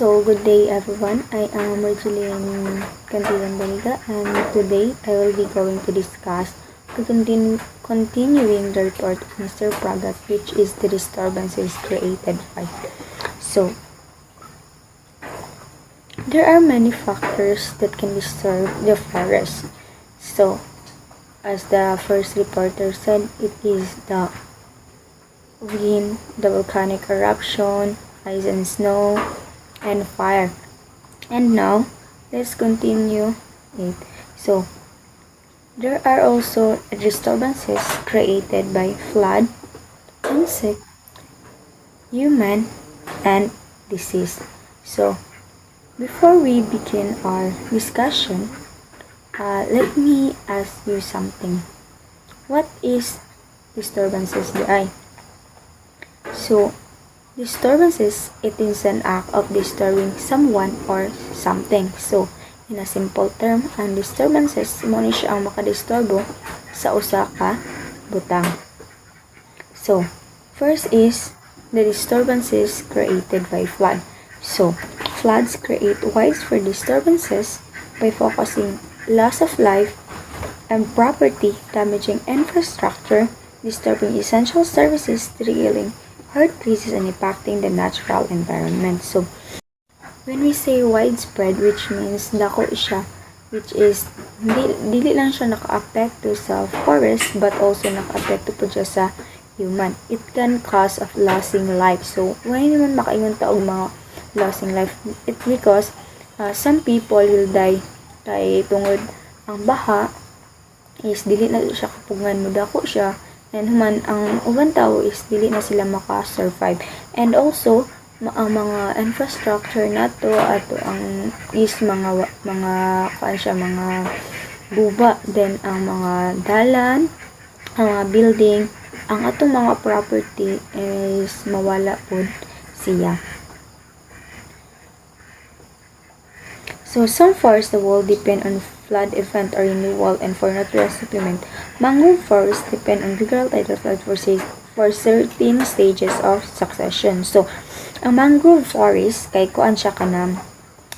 Good day everyone. I am Regeline Cantilan Baniga, and today I will be going to discuss continuing the report of Mr. Pragat, which is the disturbances created by. So, there are many factors that can disturb the forest. So, as the first reporter said, it is the wind, the volcanic eruption, ice and snow, and fire. And now, let's continue it. So, there are also disturbances created by flood, insect, human, and disease. So, before we begin our discussion, let me ask you something. What is disturbances, di? So, disturbances, it is an act of disturbing someone or something. So, in a simple term, ang disturbances, mo ni siya ang makadisturbo sa usa ka butang. So, first is the disturbances created by flood. So, floods create widespread disturbances by focusing loss of life and property, damaging infrastructure, disturbing essential services, triggering earth crisis, and impacting the natural environment. So, when we say widespread, which means dako siya, which is dili lang siya naka-apekto sa forest but also naka-apekto po siya sa human. It can cause of losing life. So, why naman makaingon ta og mga losing life? It's because some people will die kay tungod ang baha is dili na siya kapugan mo dako siya, and human ang ubang tao is dili na sila maka-survive. And also ang mga infrastructure nato ato ang is mga kuan siya, mga guba, then ang mga dalan, ang mga building, ang atong mga property is mawala pod siya. So, some forests will depend on flood event or renewal, and for natural supplement, mangrove forests depend on regular tidal flood for certain stages of succession. So, ang mangrove forest, kay kuan siya kanang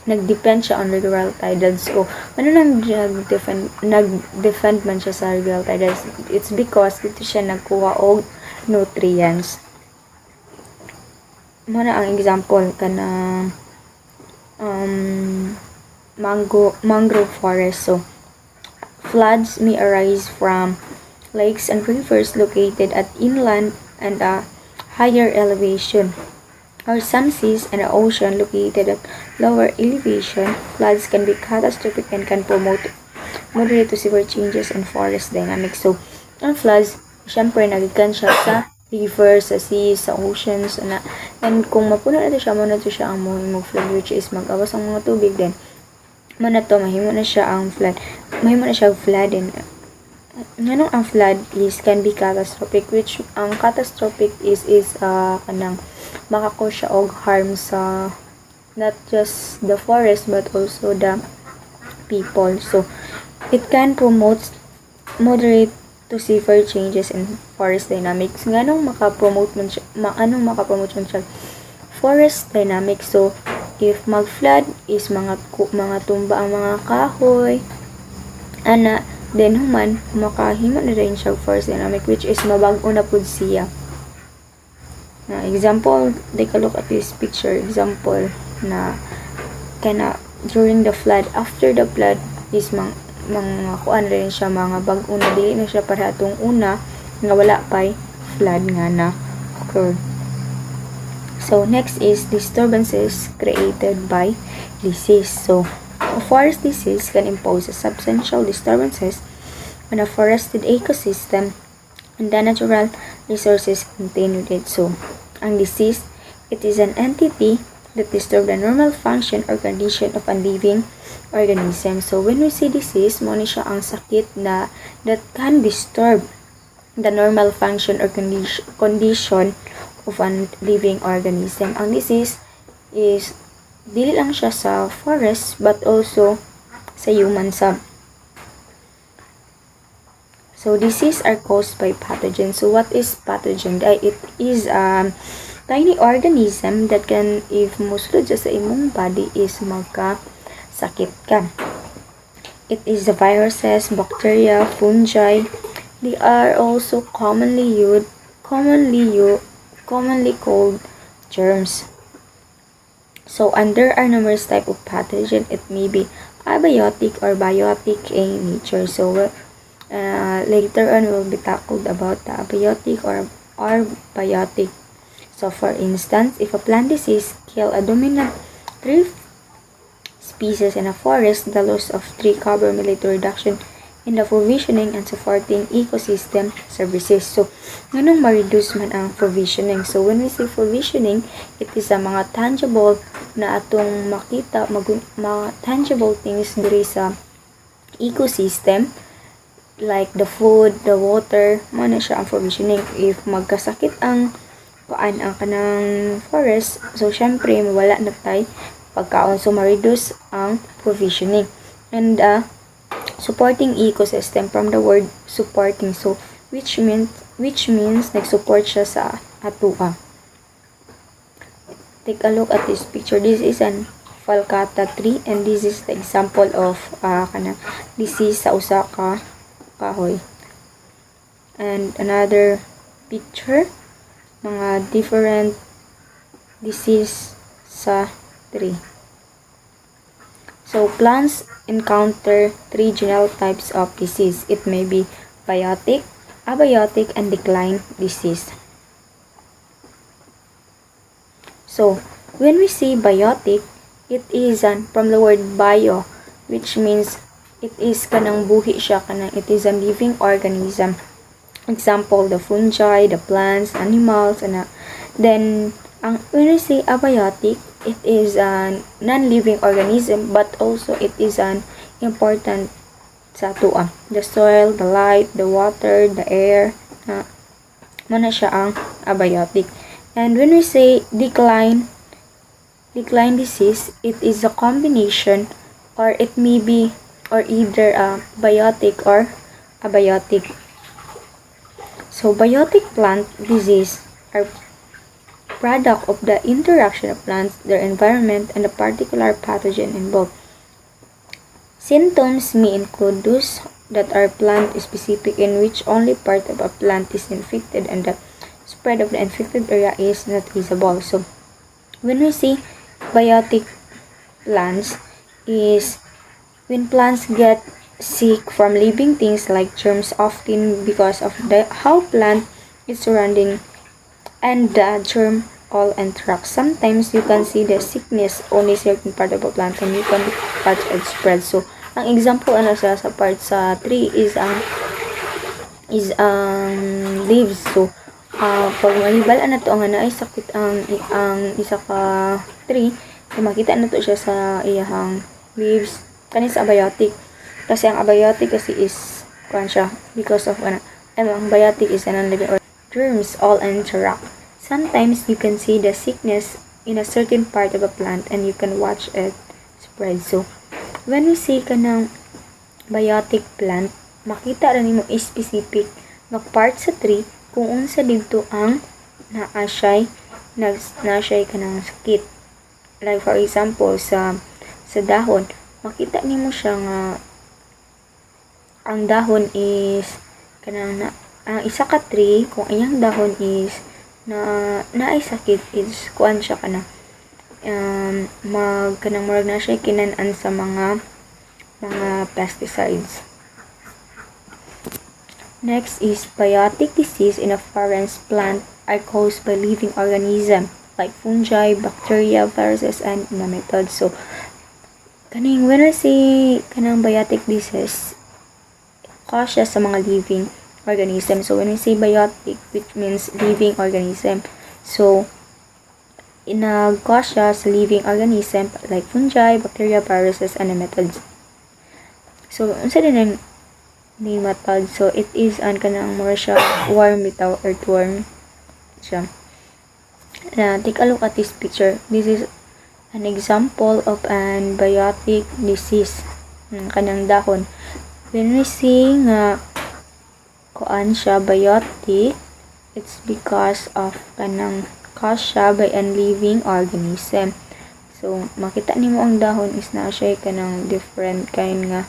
nag-depend siya on regular tides. So, ano nang nag-defend man siya sa regular tides? It's because dito siya nagkuha og nutrients. Muna ang example kanang mangrove forest. So, floods may arise from lakes and rivers located at inland and a higher elevation, or some seas and the ocean located at lower elevation. Floods can be catastrophic and can promote moderate to severe changes in forest dynamics. So, ang floods, syempre, nagikan siya sa rivers, sa seas, sa oceans, and kung mapuno na siya, muna to siya ang mahimong flood, which is mag-awas ang mga tubig, then muna to, mahimo na siya ang flood. Mahimo na siya flood, and nganong ang flood is can be catastrophic, which ang catastrophic is kanang makakause siya og harm sa not just the forest but also the people. So, it can promote moderate to severe changes in forest dynamics. Nganong makapromote man siya forest dynamics? So, if mag-flood is mga tumba ang mga kahoy, then human makahimo na rin siya forest dynamic, which is mabag-o na pud siya. Example, take a look at this picture. Example na during the flood, after the flood is mga kuan rin siya, mga bag-o na, dili na siya para atong una nga wala pay flood nga na occur. So, next is disturbances created by disease. So, a forest disease can impose a substantial disturbances on a forested ecosystem and the natural resources contained with it. So, ang disease, it is an entity that disturb the normal function or condition of a living organism. So, when we say disease, mo ni siya ang sakit na that can disturb the normal function or condition of a living organism. Ang disease is dili lang siya sa forest but also sa human sub. So, disease are caused by pathogens. So, what is pathogen? It is tiny organism that can, if musulod sa imong body, is magkasakit ka. It is the viruses, bacteria, fungi. They are also commonly called germs. So, and there are numerous type of pathogen. It may be abiotic or biotic in nature. So, later on, we'll be tackled about the abiotic or biotic. So, for instance, if a plant disease kill a dominant tree species in a forest, the loss of tree cover may lead to reduction in the provisioning and supporting ecosystem services. So, nganong ma-reduce man ang provisioning? So, when we say provisioning, it is a mga tangible na atong makita, mga tangible things diri sa ecosystem, like the food, the water, mo na siya ang provisioning. If magkasakit ang kanang forest, so syempre mawala na tay pagkaon, so ma-reduce ang provisioning. And supporting ecosystem, from the word supporting, so which means nag-support siya sa atua. Take a look at this picture. This is an falcata tree, and this is the example of kanang disease sa usa ka kahoy. And another picture, mga different disease sa tree. So, plants encounter three general types of disease. It may be biotic, abiotic, and decline disease. So, when we say biotic, it is from the word bio, which means it is kanang buhi siya, kanang it is a living organism. Example, the fungi, the plants, animals, and then when we say abiotic, it is a non-living organism, but also it is an important sa atua. The soil, the light, the water, the air, muna siya ang abiotic. And when we say decline disease, it is a combination, or it may be or either biotic or abiotic. So, biotic plant disease are product of the interaction of plants, their environment, and the particular pathogen involved. Symptoms may include those that are plant-specific, in which only part of a plant is infected and the spread of the infected area is not visible. So, when we say biotic plants, is when plants get sick from living things like germs, often because of how plant is surrounding and the germ all interact. Sometimes you can see the sickness only certain part of a plant and you can catch and spread. So, ang example sa part sa tree is leaves. So, pag mahibalan na to nga naay sakit ang isa ka tree, so makita na to siya sa iyahang leaves kani sa abiotic. Kasi ang abiotic kasi is siya because of ang biotic is an non-living or germs all interact. Sometimes you can see the sickness in a certain part of a plant and you can watch it spread. So, when we say kanang biotic plant, makita ra nimo specific nga part sa tree kung unsa didto ang naa-siya'y kanang sakit. Like for example, sa dahon, makita nimo siya nga ang dahon is kanang ang isa ka tree, kung iyang dahon is naay sakit, is kuan siya kanang kanang murag na siya kinanan sa mga pesticides. Next is biotic disease in a forest plant are caused by living organism like fungi, bacteria, viruses, and nematodes. So, kaning when I say kanang biotic disease, cause siya sa mga living organism. So, when we say biotic, which means living organism. So, nag-cause siya sa living organism like fungi, bacteria, viruses, and nematodes. So, unsa din ang nematode? So, it is kanang more siya worm bitaw, earthworm siya. Take a look at this picture. This is an example of an biotic disease. Kanang dahon. When we say nga kuan siya biotic, it's because of kanang caused siya by unliving organism. So, makita nimo ang dahon is na siya kanang different kind nga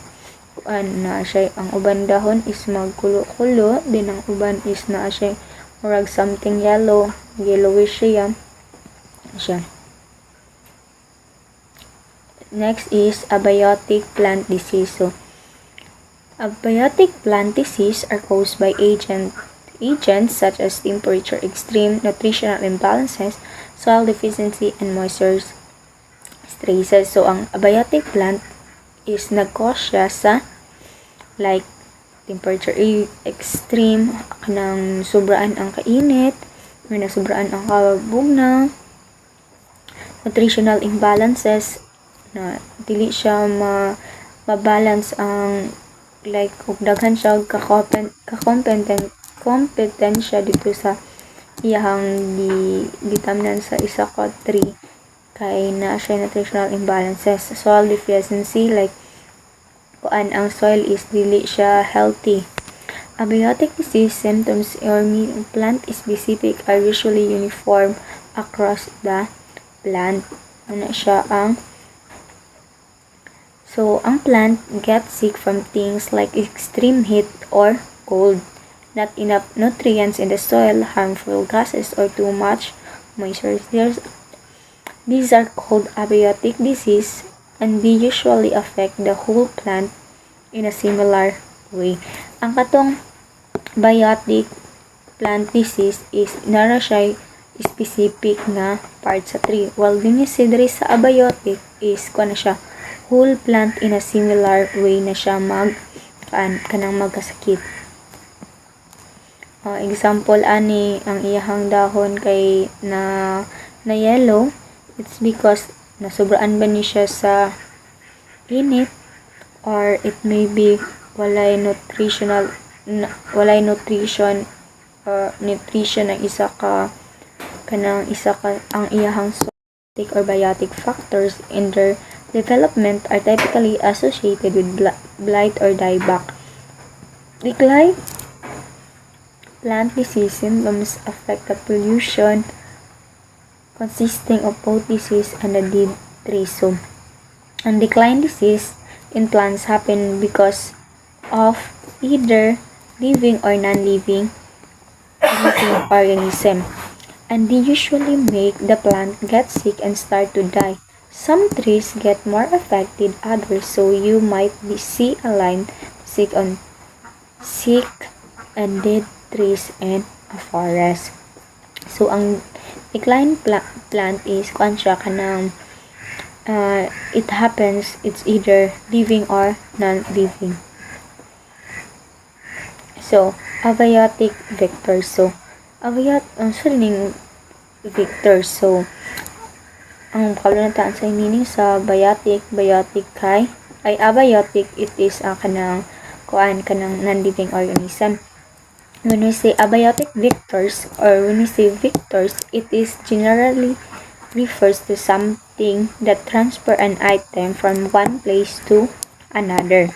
na siya. Ang uban dahon is magkulo-kulo, din ang uban is na siya murag something yellowish siya. Next is abiotic plant disease. So, abiotic plant disease are caused by agents such as temperature extreme, nutritional imbalances, soil deficiency, and moisture stresses. So, ang abiotic plant is nag-cause siya sa like temperature extreme, kanang sobraan ang kainit, may nasobraan ang kabugnaw, nutritional imbalances, na dili siya ma-balance ang like ug daghan siya kompetensya dito sa iyahang gitamnan sa isa ka tree kay na siya nutritional imbalances. Soil deficiency, like ang soil is dili siya healthy. Abiotic disease symptoms or plant specific are usually uniform across the plant. Ano siya ang ang plant gets sick from things like extreme heat or cold, not enough nutrients in the soil, harmful gases, or too much moisture. These are called abiotic disease, and they usually affect the whole plant in a similar way. Ang katong biotic plant disease is nara siya specific na part sa tree, while din sa abiotic is na siya whole plant in a similar way na siya kanang magkasakit. Example ani ang iyahang dahon kay na yellow, it's because nasobraan ba ni siya sa init, or it may be walay nutrition ang isa ka ang iyahang zoonotic or biotic factors in their development are typically associated with blight or dieback. Decline plant disease symptoms affect the pollution consisting of both disease and the dead tree. So, ang decline disease in plants happen because of either living or non-living organism, and they usually make the plant get sick and start to die. Some trees get more affected others, so you might see a line sick and dead trees in a forest. So, ang decline plant is kanang it happens, it's either living or non-living. So, abiotic vectors. So, vectors. So, ang kalunatan sa meaning sa biotic kay abiotic, it is kanang non-living organism. When we say abiotic vectors, or when we say vectors, it is generally refers to something that transfer an item from one place to another.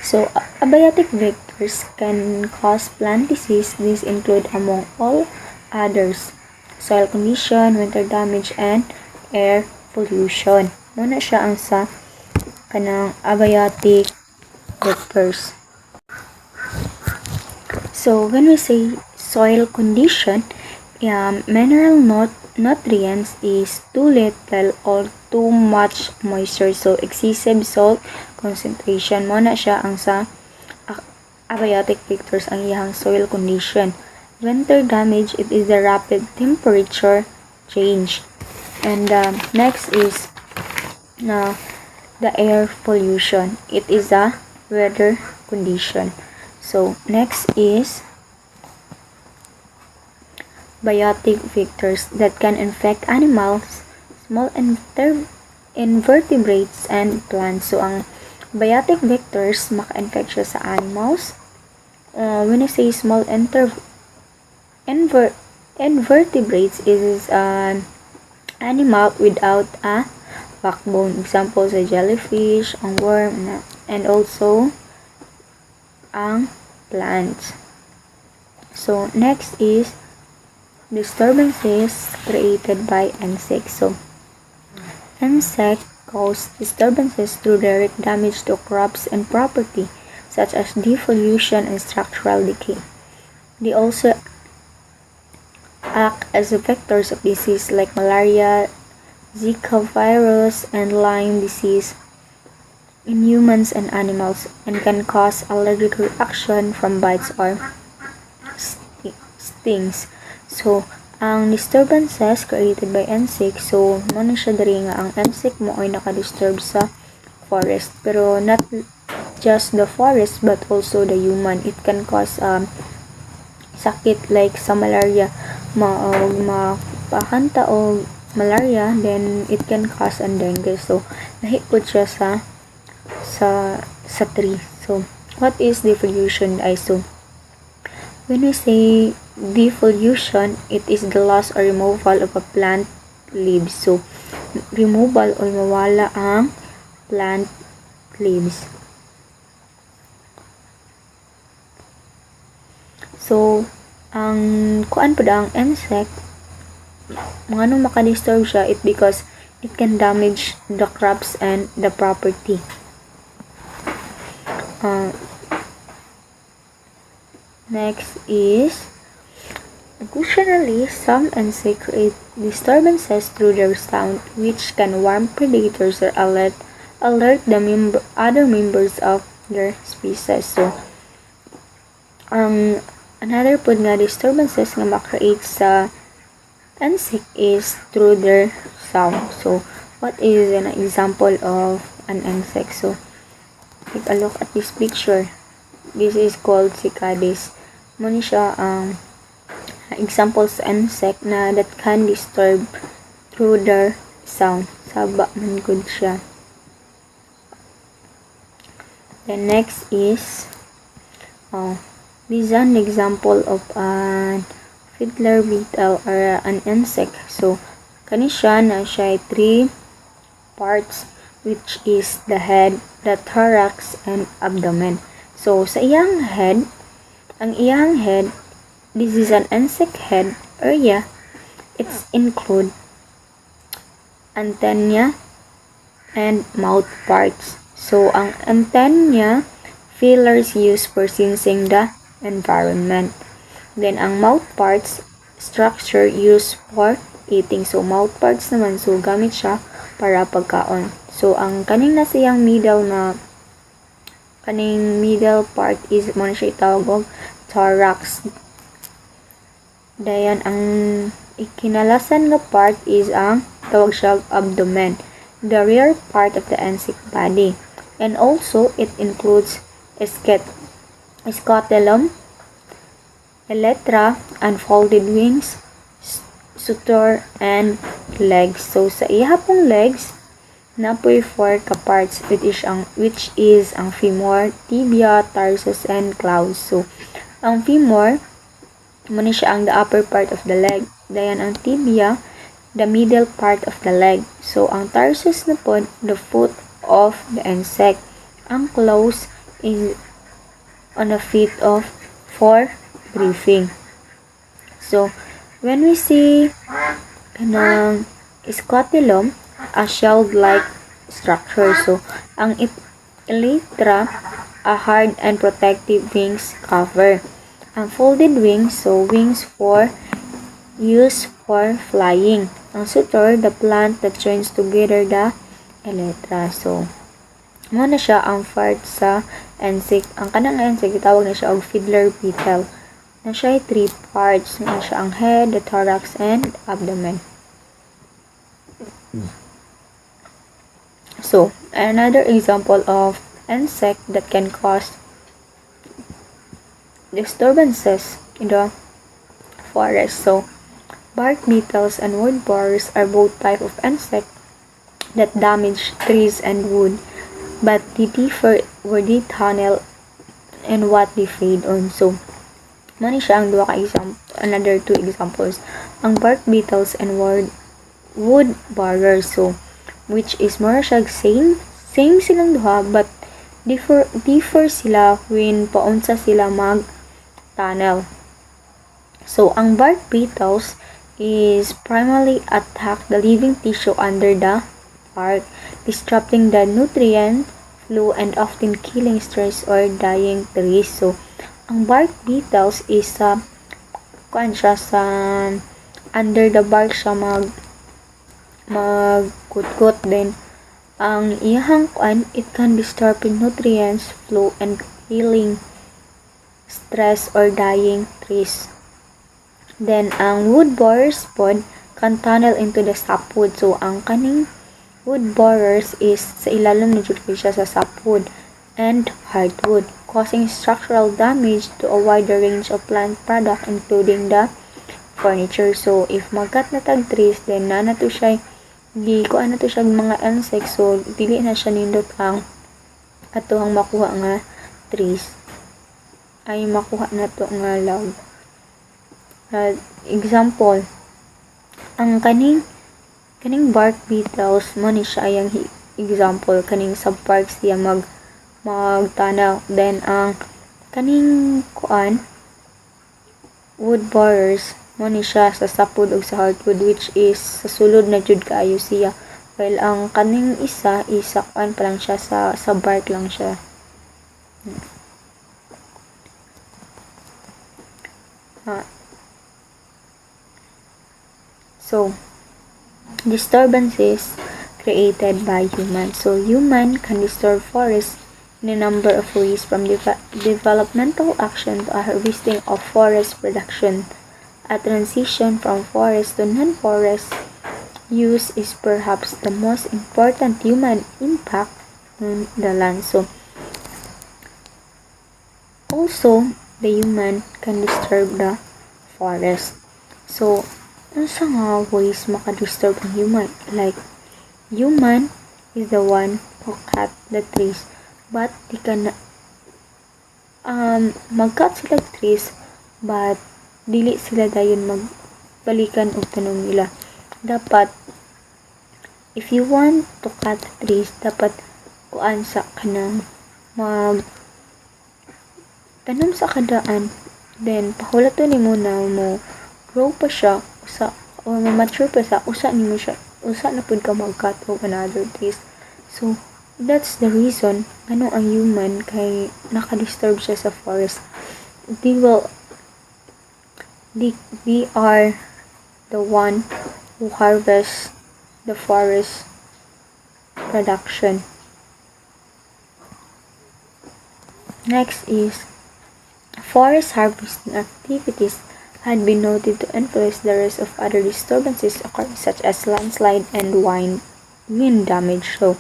So, abiotic vectors can cause plant disease. These include, among all others, soil condition, winter damage, and air pollution. Muna siya ang sa kanang abiotic vectors. So, when we say soil condition, mineral nutrients is too little or too much moisture. So, excessive salt concentration. Muna siya ang sa abiotic vectors ang iyang soil condition. Winter damage, it is the rapid temperature change. And next is the air pollution. It is a weather condition. So, next is biotic vectors that can infect animals, small invertebrates, and plants. So, ang biotic vectors maka-infect siya sa animals. When I say small invertebrates, is an animal without a backbone. Example sa jellyfish, ang worm, and also ang plants. So, next is disturbances created by insects. So, insects cause disturbances through direct damage to crops and property, such as defoliation and structural decay. They also act as vectors of disease like malaria, Zika virus, and Lyme disease in humans and animals, and can cause allergic reaction from bites or stings. So, ang disturbances created by insects, so mo na siya diri nga ang insect mo ay nakadisturb sa forest, pero not just the forest but also the human. It can cause sakit like sa malaria, mapakanta o malaria, then it can cause ang dengue. So nahipod siya sa tree. So what is defoliation? So when we say defoliation, it is the loss or removal of a plant leaves. So removal o mawala ang plant leaves. So, ang kuan po ang insect, mga nung makadisturb siya, it because it can damage the crops and the property. Next is, occasionally, some insects create disturbances through their sound, which can warn predators or alert the other members of their species. So, another po nga disturbances nga ma-create sa insect is through their sound. So, what is an example of an insect? So, take a look at this picture. This is called cicades. Muna siya ang examples sa insect na that can disturb through their sound. Saba man good siya. The next is this is an example of an fiddler beetle or an insect. So kani siya na siya 3 parts, which is the head, the thorax, and abdomen. So sa iyang head, ang iyang head, this is an insect head area. It's include antenna and mouth parts. So ang antenna, feelers used for sensing the environment. Then ang mouth parts, structure used for eating. So mouth parts naman, so gamit siya para pagkaon. So ang kaning nasa iyang middle part is mo na siya itawag og thorax. Dayan ang ikinalasan nga part is ang tawag siya abdomen, the rear part of the insect body. And also it includes scutellum, elytra, unfolded wings, suture, and legs. So sa iya pong legs, napoy 4 ka parts, which is ang femur, tibia, tarsus, and claws. So ang femur, muna siya ang the upper part of the leg. Dayan ang tibia, the middle part of the leg. So ang tarsus na po, the foot of the insect. Ang claws is on the feet for breathing. So when we see kanang scutellum, a shell-like structure. So ang elytra, a hard and protective wings cover. Unfolded wings, so wings used for flying. Ang suture, the plant that joins together the elytra. So mo na siya ang part sa insect. Ang kanang insect, itawag na siya og fiddler beetle. Na siya 3 parts. Na siya ang head, the thorax, and abdomen. So, another example of insect that can cause disturbances in the forest. So, bark beetles and wood borers are both type of insect that damage trees and wood, but they differ where they tunnel and what they feed on. So, mani siya ang another 2 examples. Ang bark beetles and wood borers. So, which is more siya same silang duha, but differ sila when paunsa sila mag tunnel. So, ang bark beetles is primarily attack the living tissue under the bark, disrupting the nutrient flow and often killing stress or dying trees. So, ang bark beetles is kuan siya sa under the bark siya magkutkot din. Ang iyahang kuan, it can disturb nutrients flow and killing stress or dying trees. Then, ang wood borers pod can tunnel into the sapwood. So, ang kaning wood borers is sa ilalim na jud siya sa sapwood and hardwood, causing structural damage to a wider range of plant product including the furniture. So, if magkat na tag trees, then na to siya kuan na to siya mga insects. So, dili na siya nindot ang ato ang makuha nga trees. Ay makuha na to nga log. Example, ang kaning bark beetles mo ni siya yung example kaning sa parks siya magtanaw. Then ang kaning kuan wood borers mo ni siya sa sapwood ug sa hardwood, which is sa sulod na jud kaayo siya, while ang kaning isa kuan pa lang siya sa bark lang siya. So, disturbances created by humans. So, human can disturb forests in a number of ways, from developmental action to a harvesting of forest production. A transition from forest to non-forest use is perhaps the most important human impact on the land. So, also, the human can disturb the forest. So, unsa nga ways maka-disturb ang human? Like, human is the one who cut the trees, but di ka na mag-cut sila trees, but dili sila dayon magbalikan og tanong nila. Dapat, if you want to cut trees, dapat kuan sa kanang tanom sa kadaan, then pahulaton nimo na mo grow pa siya or ma-mature pa sa usa na pud ka mag-cut og another trees. So, that's the reason ang human kay naka-disturb siya sa forest. They are the one who harvest the forest production. Next is forest harvesting activities had been noted to influence the rest of other disturbances occurring, such as landslide and wind damage. So,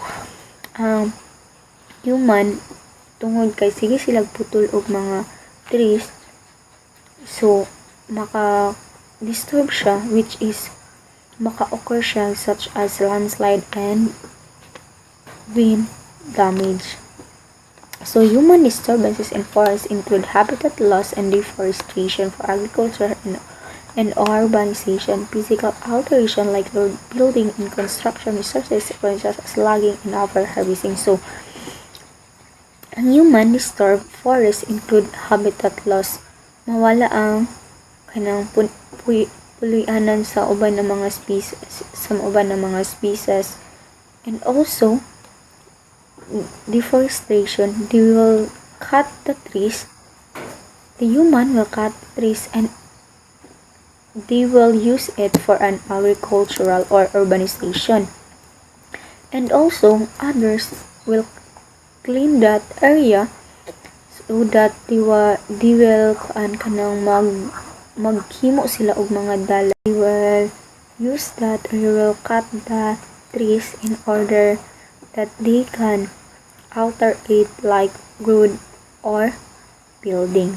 human, tungod kay sige sila putol og mga trees, so maka-disturb siya, which is maka-occur siya such as landslide and wind damage. So, human disturbances in forests include habitat loss and deforestation for agriculture and urbanization, physical alteration like road building and construction resources such as logging and overharvesting. So, ang human disturbed forests include habitat loss, mawala ang kanang pulianan sa uban ng mga species, and also deforestation. They will cut the trees, the human will cut trees, and they will use it for an agricultural or urbanization, and also others will clean that area so that they will kanang maghimo sila og mga dala. They will use that, or they will cut the trees in order that they can alter it like road or building.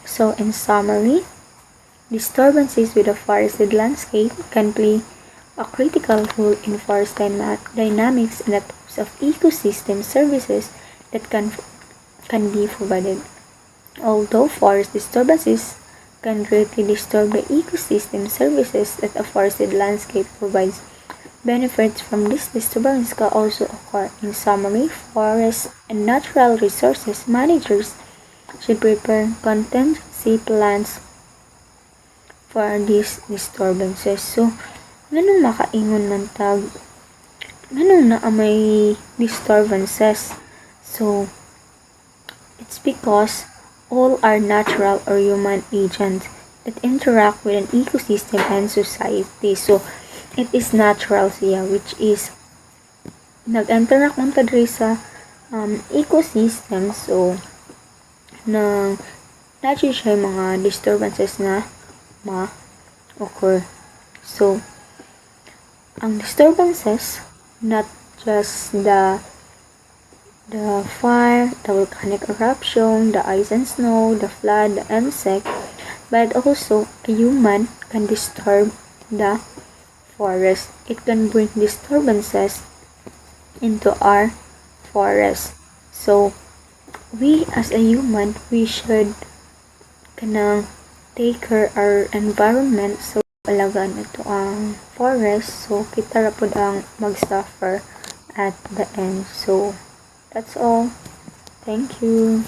So, in summary, disturbances with a forested landscape can play a critical role in forest dynamics and the types of ecosystem services that can be provided. Although forest disturbances can greatly disturb the ecosystem services that a forested landscape provides, benefits from this disturbance can also occur. In summary, forest and natural resources managers should prepare contingency sea plants for these disturbances. So, nganong makaingon man tag, nganong na may disturbances? So, it's because all are natural or human agents that interact with an ecosystem and society. So, it is natural siya, which is nag-interact man ta diri sa ecosystem. So, na siya mga disturbances na ma-occur. So, ang disturbances, not just the fire, the volcanic eruption, the ice and snow, the flood, the insect, but also a human can disturb the forest. It can bring disturbances into our forest. So, we as a human, we should kanang take care our environment. So, alagaan ito ang forest. So, kita ra pud ang mag-suffer at the end. So, that's all. Thank you.